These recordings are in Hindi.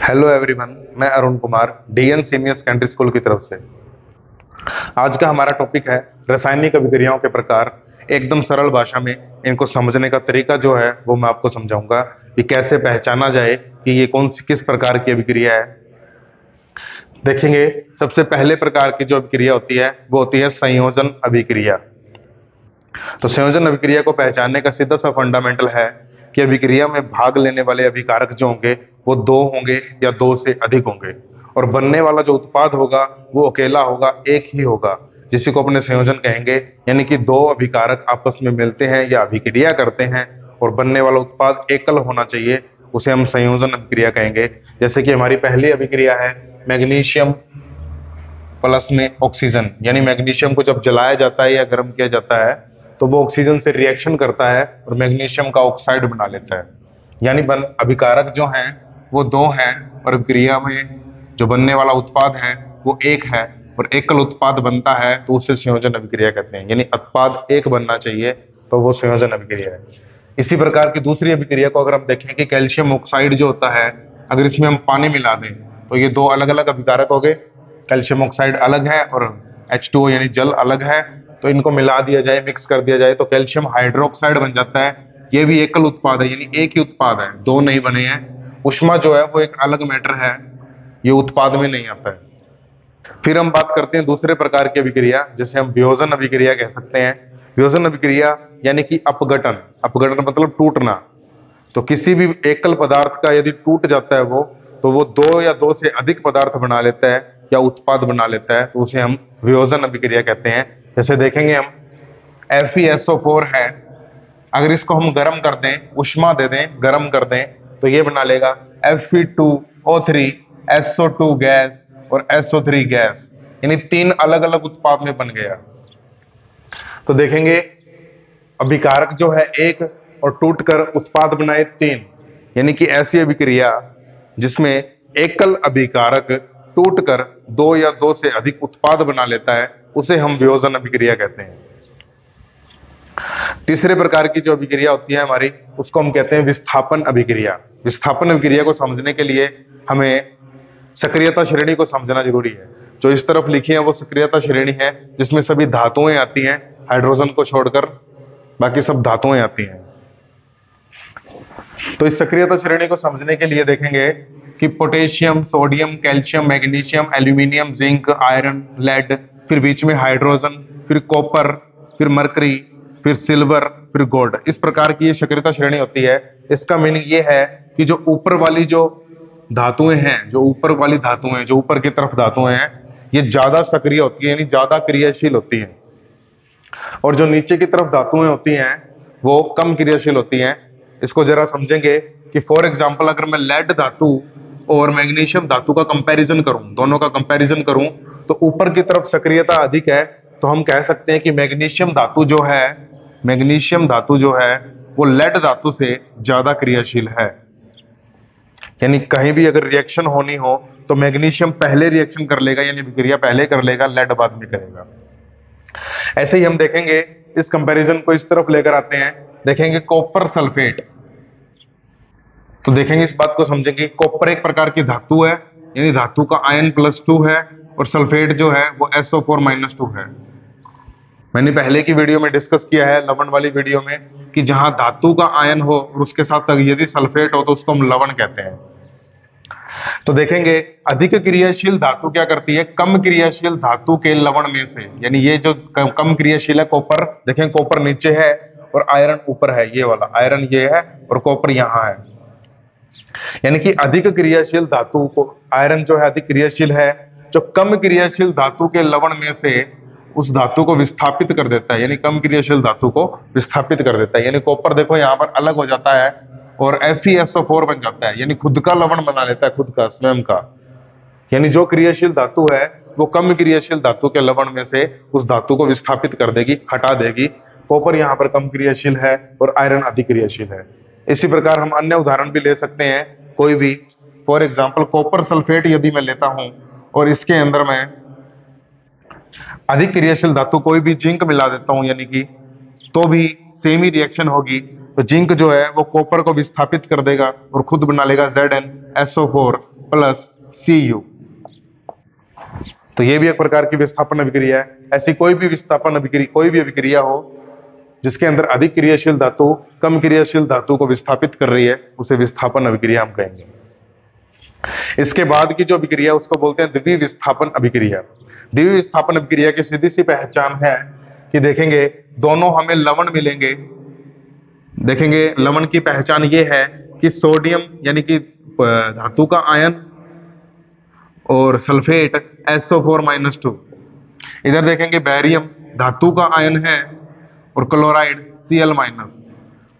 हेलो एवरीवन, मैं Arun Kumar DN senior secondary school की तरफ से। आज का हमारा टॉपिक है रासायनिक अभिक्रियाओं के प्रकार। एकदम सरल भाषा में इनको समझने का तरीका जो है वो मैं आपको समझाऊंगा कि कैसे पहचाना जाए कि ये कौन सी किस प्रकार की अभिक्रिया है। देखेंगे, सबसे पहले प्रकार की जो अभिक्रिया होती है वो होती है संयोजन अभिक्रिया। तो संयोजन अभिक्रिया को पहचानने का सीधा सा फंडामेंटल है कि अभिक्रिया में भाग लेने वाले अभिकारक जो होंगे वो दो होंगे या दो से अधिक होंगे, और बनने वाला जो उत्पाद होगा वो अकेला होगा, एक ही होगा, जिसी को अपने संयोजन कहेंगे। यानी कि दो अभिकारक आपस में मिलते हैं या अभिक्रिया करते हैं और बनने वाला उत्पाद एकल होना चाहिए, उसे हम संयोजन अभिक्रिया कहेंगे। जैसे कि हमारी पहली अभिक्रिया है मैग्नीशियम प्लस में ऑक्सीजन, यानी मैग्नीशियम को जब जलाया जाता है या गर्म किया जाता है तो वो ऑक्सीजन से रिएक्शन करता है और मैग्नीशियम का ऑक्साइड बना लेता है। यानी बन अभिकारक जो हैं वो दो हैं और अभिक्रिया में जो बनने वाला उत्पाद है वो एक है और एकल उत्पाद बनता है तो उसे संयोजन अभिक्रिया कहते हैं। यानी उत्पाद एक बनना चाहिए तो वो संयोजन अभिक्रिया है। इसी प्रकार की दूसरी अभिक्रिया को अगर हम देखें कि कैल्शियम ऑक्साइड जो होता है, अगर इसमें हम पानी मिला दें तो ये दो अलग अलग अभिकारक हो गए। कैल्शियम ऑक्साइड अलग है और H2O यानी जल अलग है, तो इनको मिला दिया जाए, मिक्स कर दिया जाए तो कैल्शियम हाइड्रोक्साइड बन जाता है। ये भी एकल उत्पाद है, यानी एक ही उत्पाद है, दो नहीं बने हैं। ऊष्मा जो है वो एक अलग मैटर है, ये उत्पाद में नहीं आता है। फिर हम बात करते हैं दूसरे प्रकार की अभिक्रिया, जिसे हम वियोजन अभिक्रिया कह सकते हैं। वियोजन अभिक्रिया यानी कि अपघटन। अपघटन मतलब टूटना। तो किसी भी एकल पदार्थ का यदि टूट जाता है वो, तो वो दो या दो से अधिक पदार्थ बना लेता है या उत्पाद बना लेता है, तो उसे हम वियोजन अभिक्रिया कहते हैं। जैसे देखेंगे हम FeSO4 है, अगर इसको हम गर्म कर दें, उष्मा दे दें, गर्म कर दें, तो ये बना लेगा Fe2O3 SO2 गैस और SO3 गैस, यानी तीन अलग अलग उत्पाद में बन गया। तो देखेंगे अभिकारक जो है एक और टूटकर उत्पाद बनाए तीन, यानी कि ऐसी अभिक्रिया जिसमें एकल अभिकारक टूटकर दो या दो से अधिक उत्पाद बना लेता है उसे हम वियोजन अभिक्रिया कहते हैं। तीसरे प्रकार की जो अभिक्रिया होती है हमारी, उसको हम कहते हैं विस्थापन अभिक्रिया। विस्थापन अभिक्रिया को समझने के लिए हमें सक्रियता श्रेणी को समझना जरूरी है। जो इस तरफ लिखी है वो सक्रियता श्रेणी है, जिसमें सभी धातुएं आती हैं, हाइड्रोजन को छोड़कर बाकी सब धातुएं आती हैं। तो इस सक्रियता श्रेणी को समझने के लिए देखेंगे कि potassium, sodium, calcium, magnesium, aluminium, zinc, iron, lead, फिर बीच में हाइड्रोजन, फिर कॉपर, फिर मरकरी, फिर सिल्वर, फिर गोल्ड। इस प्रकार की ये सक्रियता श्रेणी होती है। इसका मीनिंग ये है कि जो ऊपर वाली जो धातुएं हैं, जो ऊपर वाली धातुएं, जो ऊपर की तरफ धातुएं हैं, ये ज्यादा सक्रिय होती है, यानी ज्यादा क्रियाशील होती है, और जो नीचे की तरफ धातुएं होती हैं वो कम क्रियाशील होती हैं। इसको जरा समझेंगे कि फॉर एग्जांपल अगर मैं लेड धातु और मैग्नीशियम धातु का कंपैरिजन करूं, दोनों का कंपैरिजन करूं, तो ऊपर की तरफ सक्रियता अधिक है, तो हम कह सकते हैं कि मैग्नीशियम धातु जो है, मैग्नीशियम धातु जो है वो लेड धातु से ज्यादा क्रियाशील है। यानी कहीं भी अगर रिएक्शन होनी हो तो मैग्नीशियम पहले रिएक्शन कर लेगा, यानी विक्रिया पहले कर लेगा, लेड बाद में करेगा। ऐसे ही हम देखेंगे, इस कंपैरिजन को इस तरफ लेकर आते हैं, देखेंगे कॉपर सल्फेट। तो देखेंगे, इस बात को समझेंगे, कॉपर एक प्रकार की धातु है, यानी धातु का आयन +2 है, और सल्फेट जो है वो SO4-2 है। मैंने पहले की वीडियो में डिस्कस किया है, लवण वाली वीडियो में, कि जहां धातु का आयन हो और उसके साथ यदि सल्फेट हो तो उसको हम लवण कहते हैं। तो देखेंगे अधिक क्रियाशील धातु क्या करती है, कम क्रियाशील धातु के लवण में से, यानी ये जो कम क्रियाशील है कॉपर, देखें कॉपर नीचे है और आयरन ऊपर है, ये वाला आयरन ये है और कॉपर यहाँ है। यानी कि अधिक क्रियाशील धातु को, आयरन जो है अधिक क्रियाशील है, जो कम क्रियाशील धातु के लवण में से उस धातु को विस्थापित कर देता है, यानी कम क्रियाशील धातु को विस्थापित कर देता है। यानी कॉपर देखो यहाँ पर अलग हो जाता है और FeSO4 बन जाता है, यानी खुद का लवण बना लेता है, खुद का, स्वयं का। यानी जो क्रियाशील धातु है वो कम क्रियाशील धातु के लवण में से उस धातु को विस्थापित कर देगी, हटा देगी। कॉपर यहाँ पर कम क्रियाशील है और आयरन अधिक क्रियाशील है। इसी प्रकार हम अन्य उदाहरण भी ले सकते हैं, कोई भी, फॉर एग्जाम्पल कॉपर सल्फेट यदि मैं लेता हूं और इसके अंदर मैं अधिक क्रियाशील धातु कोई भी जिंक मिला देता हूं, यानी कि, तो भी सेम ही रिएक्शन होगी। तो जिंक जो है वो कॉपर को विस्थापित कर देगा और खुद बना लेगा ZnSO4 प्लस Cu। तो ये भी एक प्रकार की विस्थापन अभिक्रिया है। ऐसी कोई भी विस्थापन अभिक्रिया, कोई भी अभिक्रिया हो जिसके अंदर अधिक क्रियाशील धातु कम क्रियाशील धातु को विस्थापित कर रही है, उसे विस्थापन अभिक्रिया हम कहेंगे। इसके बाद की जो अभिक्रिया उसको बोलते हैं द्वितीय विस्थापन अभिक्रिया। द्वितीय विस्थापन अभिक्रिया की सीधी सी पहचान है कि देखेंगे दोनों हमें लवण मिलेंगे। देखेंगे लवण की पहचान ये है कि सोडियम यानी कि धातु का आयन और सल्फेट SO4-2। इधर देखेंगे बैरियम धातु का आयन है और क्लोराइड Cl-।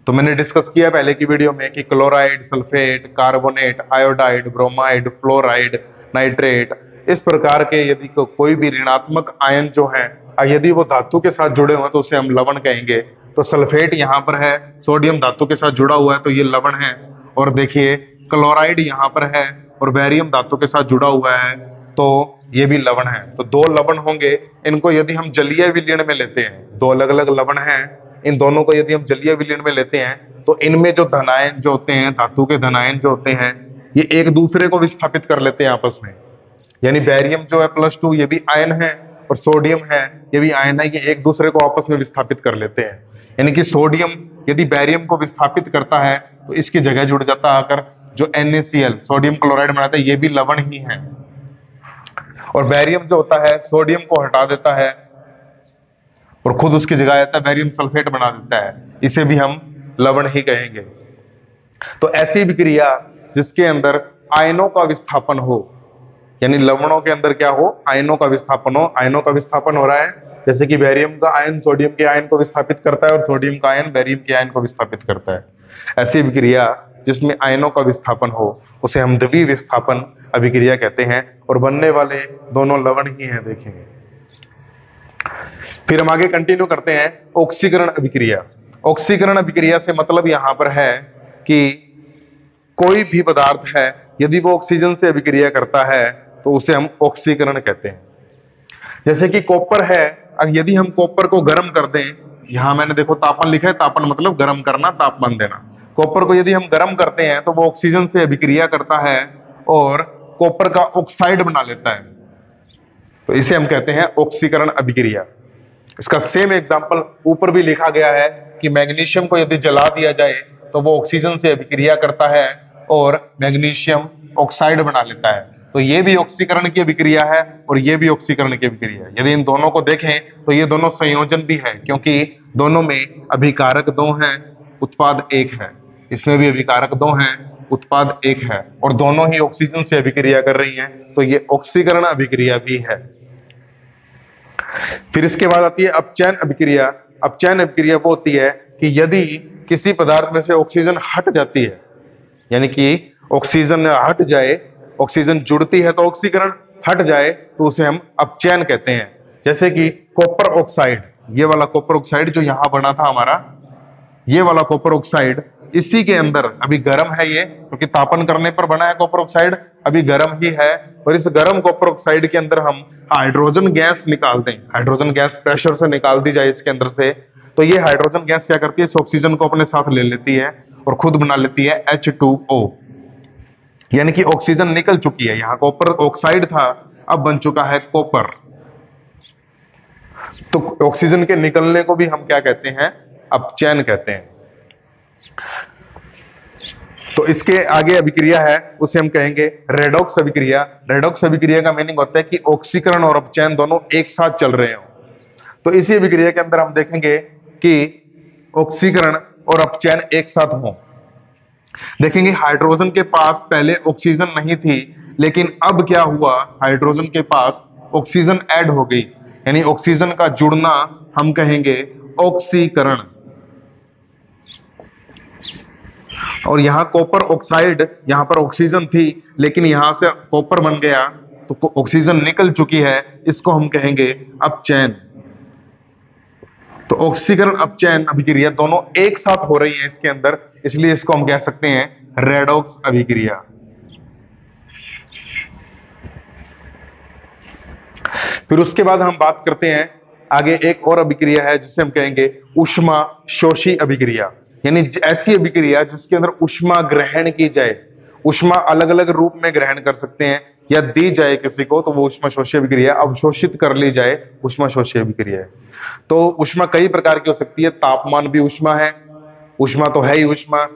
तो मैंने डिस्कस किया पहले की वीडियो में कि chloride, sulphate, carbonate, iodide, bromide, fluoride, nitrate, इस प्रकार के यदि कोई भी ऋणात्मक आयन जो है यदि वो धातु के साथ जुड़े हुए हैं तो उसे हम लवण कहेंगे। तो सल्फेट यहाँ पर है, सोडियम धातु के साथ जुड़ा हुआ है तो ये लवण है। और देखिए क्लोराइड यहाँ पर है और बैरियम धातु के साथ जुड़ा हुआ है तो ये भी लवण है। तो दो लवण होंगे, इनको यदि हम जलीय विलयन में लेते हैं, दो अलग अलग लवण हैं, इन दोनों को यदि हम जलीय विलयन में लेते हैं तो इनमें जो धनायन जो होते हैं, धातु के धनायन जो होते हैं, ये एक दूसरे को विस्थापित कर लेते हैं आपस में। यानी बैरियम जो है +2 ये भी आयन है और सोडियम है ये भी आयन है, ये एक दूसरे को आपस में विस्थापित कर लेते हैं। यानी कि सोडियम यदि बैरियम को विस्थापित करता है तो इसकी जगह जुड़ जाता है आकर जो NaCl सोडियम क्लोराइड बनाता है, ये भी लवण ही है। और बैरियम जो होता है सोडियम को हटा देता है और खुद उसकी जगह आता है बैरियम सल्फेट बना देता है, इसे भी हम लवण ही कहेंगे। तो ऐसी विक्रिया जिसके अंदर आयनों का विस्थापन हो, यानी लवणों के अंदर क्या हो, आयनों का विस्थापन हो। आयनों का विस्थापन हो रहा है, जैसे कि बैरियम का आयन सोडियम के आयन को विस्थापित करता है और सोडियम का आयन बैरियम के आयन को विस्थापित करता है। ऐसी विक्रिया जिसमें आयनों का विस्थापन हो उसे हम द्वितीय विस्थापन अभिक्रिया कहते हैं और बनने वाले दोनों लवण ही हैं। देखेंगे फिर हम आगे कंटिन्यू करते हैं ऑक्सीकरण अभिक्रिया। ऑक्सीकरण अभिक्रिया से मतलब यहां पर है कि कोई भी पदार्थ है यदि वो ऑक्सीजन से अभिक्रिया करता है तो उसे हम ऑक्सीकरण कहते हैं। जैसे कि कॉपर है, अब यदि हम कॉपर को गर्म कर दें, यहां मैंने देखो तापन लिखा है, तापन मतलब गर्म करना, तापमान देना। कॉपर को यदि हम गर्म करते हैं तो वो ऑक्सीजन से अभिक्रिया करता है और कॉपर का ऑक्साइड बना लेता है, तो इसे हम कहते हैं ऑक्सीकरण अभिक्रिया। इसका सेम एग्जांपल ऊपर भी लिखा गया है कि मैग्नीशियम को यदि जला दिया जाए तो वो ऑक्सीजन से अभिक्रिया करता है और मैग्नीशियम ऑक्साइड बना लेता है। तो ये भी ऑक्सीकरण की अभिक्रिया है और ये भी ऑक्सीकरण की अभिक्रिया है। यदि इन दोनों को देखें तो ये दोनों संयोजन भी है, क्योंकि दोनों में अभिकारक 2 हैं, उत्पाद 1 है। इसमें भी अभिकारक 2 हैं, उत्पाद 1 है और दोनों ही ऑक्सीजन से अभिक्रिया कर रही हैं, तो ये ऑक्सीकरण अभिक्रिया भी है। फिर इसके बाद आती है अपचयन अभिक्रिया। अपचयन अभिक्रिया वो होती है कि यदि किसी पदार्थ में से ऑक्सीजन हट जाती है, यानी कि ऑक्सीजन हट जाए, ऑक्सीजन जुड़ती है तो ऑक्सीकरण, हट जाए तो उसे हम अपचयन कहते हैं। जैसे कि कॉपर ऑक्साइड, ये वाला कॉपर ऑक्साइड जो यहां बना था हमारा, ये वाला कॉपर ऑक्साइड इसी के अंदर अभी गर्म है ये, क्योंकि तापन करने पर बना है कॉपर ऑक्साइड, अभी गर्म ही है। और इस गर्म कॉपर ऑक्साइड के अंदर हम हाइड्रोजन गैस निकाल दें, हाइड्रोजन गैस प्रेशर से निकाल दी जाए इसके अंदर से, तो ये हाइड्रोजन गैस क्या करती है, इस ऑक्सीजन को अपने साथ ले लेती है और खुद बना लेती है H2O। यानी कि ऑक्सीजन निकल चुकी है, यहां कॉपर ऑक्साइड था, अब बन चुका है कॉपर। तो ऑक्सीजन के निकलने को भी हम क्या कहते हैं, अपचयन कहते हैं। तो इसके आगे अभिक्रिया है उसे हम कहेंगे रेडॉक्स अभिक्रिया। रेडॉक्स अभिक्रिया का मीनिंग होता है कि ऑक्सीकरण और अपचयन दोनों एक साथ चल रहे हो। तो इसी अभिक्रिया के अंदर हम देखेंगे कि ऑक्सीकरण और अपचयन एक साथ हो। देखेंगे हाइड्रोजन के पास पहले ऑक्सीजन नहीं थी, लेकिन अब क्या हुआ, हाइड्रोजन के पास ऑक्सीजन ऐड हो गई, यानी ऑक्सीजन का जुड़ना हम कहेंगे ऑक्सीकरण। और यहां कॉपर ऑक्साइड, यहां पर ऑक्सीजन थी लेकिन यहां से कॉपर बन गया तो ऑक्सीजन निकल चुकी है, इसको हम कहेंगे अपचयन। तो ऑक्सीकरण अपचयन अभिक्रिया दोनों एक साथ हो रही है इसके अंदर, इसलिए इसको हम कह सकते हैं रेडॉक्स अभिक्रिया। फिर उसके बाद हम बात करते हैं आगे एक और अभिक्रिया है जिसे हम कहेंगे ऊष्मा शोषी अभिक्रिया, यानी ऐसी अभिक्रिया जिसके अंदर ऊष्मा ग्रहण की जाए, ऊष्मा अलग अलग रूप में ग्रहण कर सकते हैं, या दी जाए किसी को तो वो ऊष्मा शोषी अभिक्रिया, अवशोषित कर ली जाए ऊष्मा शोषी अभिक्रिया है। तो ऊष्मा कई प्रकार की हो सकती है, तापमान भी ऊष्मा है, ऊष्मा तो है ही ऊष्मा।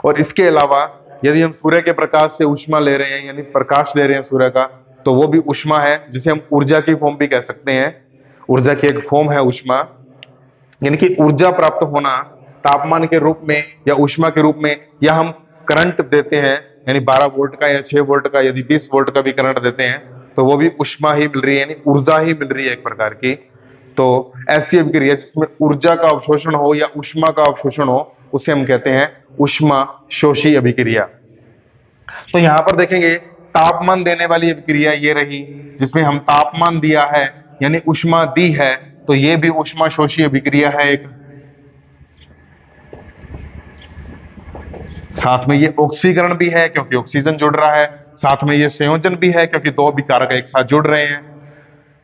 और इसके अलावा यदि हम सूर्य के प्रकाश से ऊष्मा ले रहे हैं, यानी प्रकाश ले रहे हैं सूर्य का, तो वो भी ऊष्मा है, जिसे हम ऊर्जा की फॉर्म भी कह सकते हैं। ऊर्जा की एक फॉर्म है ऊष्मा, यानी कि ऊर्जा प्राप्त होना तापमान के रूप में या ऊष्मा के रूप में, या हम करंट देते हैं यानी 12 वोल्ट का या 6 वोल्ट का, यदि 20 वोल्ट का भी करंट देते हैं तो वो भी ऊष्मा ही मिल रही है, यानी ऊर्जा ही मिल रही है एक प्रकार की। तो ऐसी अभिक्रिया जिसमें ऊर्जा का अवशोषण हो या ऊष्मा का अवशोषण हो, उसे हम कहते हैं ऊष्मा शोषी अभिक्रिया। तो यहां पर देखेंगे तापमान देने वाली अभिक्रिया ये रही, जिसमें हम तापमान दिया है यानी ऊष्मा दी है, तो ये भी ऊष्मा शोषी अभिक्रिया है एक। साथ में ये ऑक्सीकरण भी है क्योंकि ऑक्सीजन जुड़ रहा है, साथ में ये संयोजन भी है क्योंकि दो अभिकारक एक साथ जुड़ रहे हैं।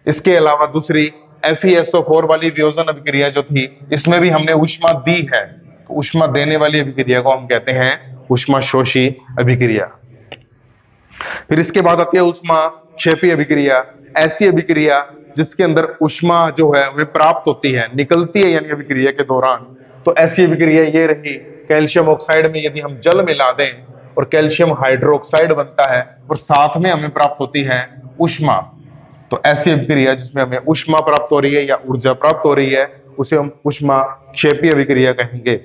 इसके अलावा दूसरी FeSO4 वाली वियोजन अभिक्रिया जो थी, इसमें भी हमने ऊष्मा दी है, तो ऊष्मा देने वाली अभिक्रिया को हम कहते हैं ऊष्मा शोषी अभिक्रिया। फिर इसके बाद आती है ऊष्मा क्षेपी अभिक्रिया, ऐसी अभिक्रिया जिसके अंदर ऊष्मा जो है वह प्राप्त होती है, निकलती है यानी अभिक्रिया के दौरान। तो ऐसी अभिक्रिया ये रही, कैल्शियम ऑक्साइड में यदि हम जल मिला दें और कैल्शियम हाइड्रोक्साइड बनता है और साथ में हमें प्राप्त होती है ऊष्मा, तो ऐसी अभिक्रिया जिसमें हमें ऊष्मा प्राप्त हो रही है या ऊर्जा प्राप्त हो रही है, उसे हम ऊष्मा क्षेपी अभिक्रिया कहेंगे।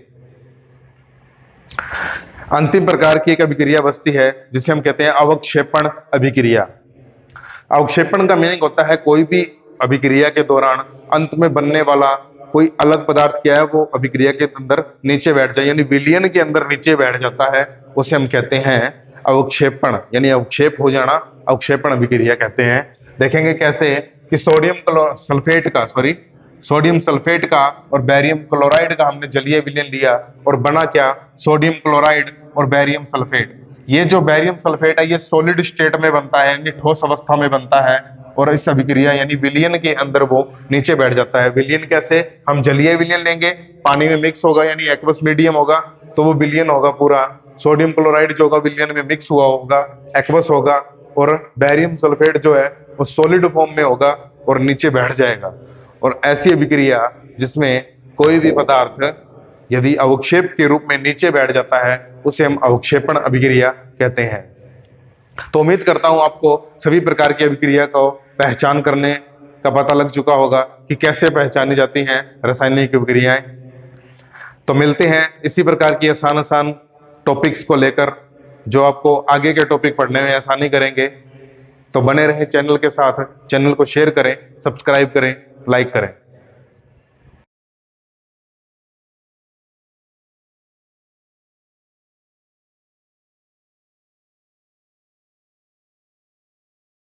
अंतिम प्रकार की एक अभिक्रिया बचती है जिसे हम कहते हैं अवक्षेपण अभिक्रिया। अवक्षेपण का मीनिंग होता है कोई भी अभिक्रिया के दौरान अंत में बनने वाला कोई अलग पदार्थ क्या है वो अभिक्रिया के अंदर नीचे बैठ जाए, यानी विलयन के अंदर नीचे बैठ जाता है, उसे हम कहते हैं अवक्षेपण, यानी अवक्षेप हो जाना, अवक्षेपण अभिक्रिया कहते हैं। देखेंगे कैसे कि सोडियम सल्फेट का और बैरियम क्लोराइड का हमने जलीय विलयन लिया और बना क्या, सोडियम क्लोराइड और बैरियम सल्फेट। ये जो बैरियम सल्फेट है ये सॉलिड स्टेट में बनता है, यानी ठोस अवस्था में बनता है, और इस अभिक्रिया यानी विलयन के अंदर वो नीचे बैठ जाता है। विलयन कैसे, हम जलीय विलयन लेंगे, पानी में मिक्स होगा यानी एक्वस मीडियम होगा तो वो विलयन होगा पूरा, सोडियम क्लोराइड जो होगा विलयन में मिक्स हुआ होगा, एक्वस होगा, और बैरियम सल्फेट जो है वो सॉलिड फॉर्म में होगा और नीचे बैठ जाएगा। और ऐसी अभिक्रिया जिसमें कोई भी पदार्थ यदि अवक्षेप के रूप में नीचे बैठ जाता है उसे हम अवक्षेपण अभिक्रिया कहते हैं। तो उम्मीद करता हूं आपको सभी प्रकार की अभिक्रिया को पहचान करने का पता लग चुका होगा कि कैसे पहचानी जाती हैं रासायनिक अभिक्रियाएं। तो मिलते हैं इसी प्रकार की आसान आसान टॉपिक्स को लेकर जो आपको आगे के टॉपिक पढ़ने में आसानी करेंगे। तो बने रहें चैनल के साथ, चैनल को शेयर करें, सब्सक्राइब करें, लाइक करें।